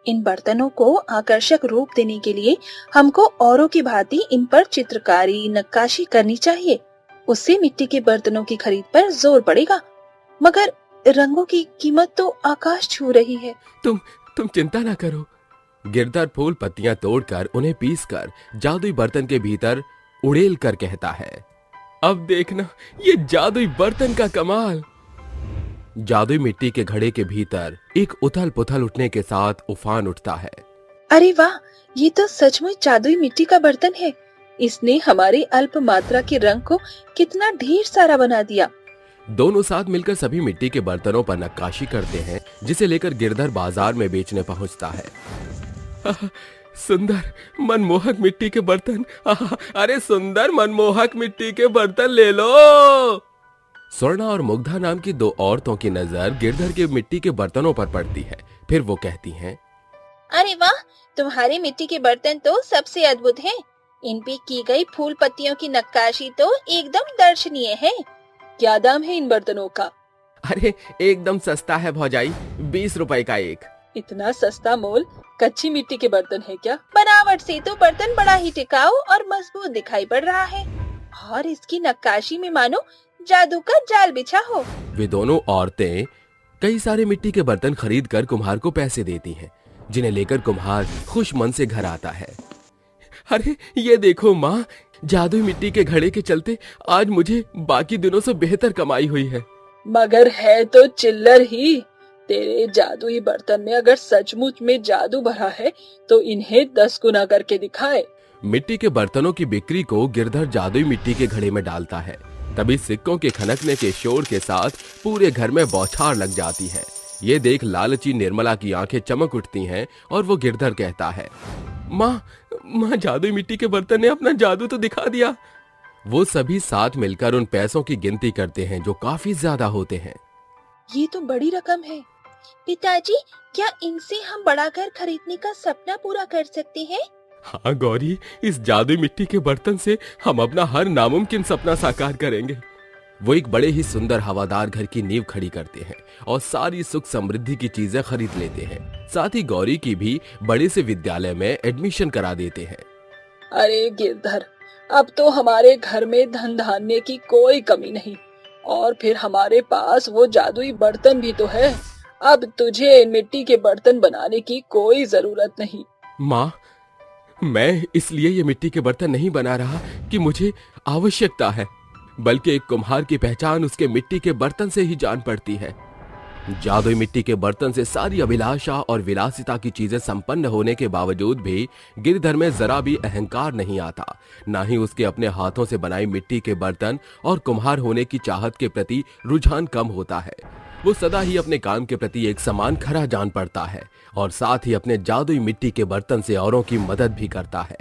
इन बर्तनों को आकर्षक रूप देने के लिए हमको औरों की भांति इन पर चित्रकारी, नक्काशी करनी चाहिए। उससे मिट्टी के बर्तनों की खरीद पर जोर पड़ेगा। मगर रंगों की कीमत तो आकाश छू रही है। तुम चिंता ना करो। गिरधर फूल पत्तियां तोड़कर उन्हें पीसकर जादुई बर्तन के भीतर उड़ेल कर कहता है, अब देखना ये जादुई बर्तन का कमाल। जादुई मिट्टी के घड़े के भीतर एक उथल पुथल उठने के साथ उफान उठता है। अरे वाह, ये तो सचमुच जादुई मिट्टी का बर्तन है। इसने हमारे अल्प मात्रा के रंग को कितना ढेर सारा बना दिया। दोनों साथ मिलकर सभी मिट्टी के बर्तनों पर नक्काशी करते हैं, जिसे लेकर गिरधर बाजार में बेचने पहुंचता है। सुंदर मनमोहक मिट्टी के बर्तन, अरे सुंदर मनमोहक मिट्टी के बर्तन ले लो। स्वर्णा और मुग्धा नाम की दो औरतों की नजर गिरधर के मिट्टी के बर्तनों पर पड़ती है। फिर वो कहती हैं, अरे वाह, तुम्हारे मिट्टी के बर्तन तो सबसे अद्भुत हैं। इन पे की गई फूल पत्तियों की नक्काशी तो एकदम दर्शनीय है। क्या दाम है इन बर्तनों का? अरे एकदम सस्ता है भौजाई, 20 रुपए का एक। इतना सस्ता मोल? कच्ची मिट्टी के बर्तन है क्या? बनावट से तो बर्तन बड़ा ही टिकाऊ और मजबूत दिखाई पड़ रहा है, और इसकी नक्काशी में मानो जादू का जाल बिछा हो। वे दोनों औरतें कई सारे मिट्टी के बर्तन खरीद कर कुम्हार को पैसे देती हैं, जिन्हें लेकर कुम्हार खुश मन से घर आता है। अरे ये देखो माँ, जादुई मिट्टी के घड़े के चलते आज मुझे बाकी दिनों से बेहतर कमाई हुई है। मगर है तो चिल्लर ही। तेरे जादुई बर्तन में अगर सचमुच में जादू भरा है तो इन्हें 10 गुना करके दिखाए। मिट्टी के बर्तनों की बिक्री को गिरधर जादुई मिट्टी के घड़े में डालता है। तभी सिक्कों के खनकने के शोर के साथ पूरे घर में बौछार लग जाती है। ये देख लालची निर्मला की आंखें चमक उठती हैं और वो गिरधर कहता है, माँ जादुई मिट्टी के बर्तन ने अपना जादू तो दिखा दिया। वो सभी साथ मिलकर उन पैसों की गिनती करते हैं जो काफी ज्यादा होते हैं। ये तो बड़ी रकम है। पिताजी, क्या इनसे हम बड़ा घर खरीदने का सपना पूरा कर सकते हैं? हाँ गौरी, इस जादुई मिट्टी के बर्तन से हम अपना हर नामुमकिन सपना साकार करेंगे। वो एक बड़े ही सुंदर हवादार घर की नींव खड़ी करते हैं और सारी सुख समृद्धि की चीजें खरीद लेते हैं। साथ ही गौरी की भी बड़े से विद्यालय में एडमिशन करा देते हैं। अरे गिरधर, अब तो हमारे घर में धन धान्य की कोई कमी नहीं, और फिर हमारे पास वो जादुई बर्तन भी तो है। अब तुझे मिट्टी के बर्तन बनाने की कोई जरूरत नहीं। माँ, मैं इसलिए ये मिट्टी के बर्तन नहीं बना रहा कि मुझे आवश्यकता है, बल्कि एक कुम्हार की पहचान उसके मिट्टी के बर्तन से ही जान पड़ती है। जादुई मिट्टी के बर्तन से सारी अभिलाषा और विलासिता की चीजें संपन्न होने के बावजूद भी गिरधर में जरा भी अहंकार नहीं आता। ना ही उसके अपने हाथों से बनाई मिट्टी के बर्तन और कुम्हार होने की चाहत के प्रति रुझान कम होता है। वो सदा ही अपने काम के प्रति एक समान खरा जान पड़ता है और साथ ही अपने जादुई मिट्टी के बर्तन से औरों की मदद भी करता है।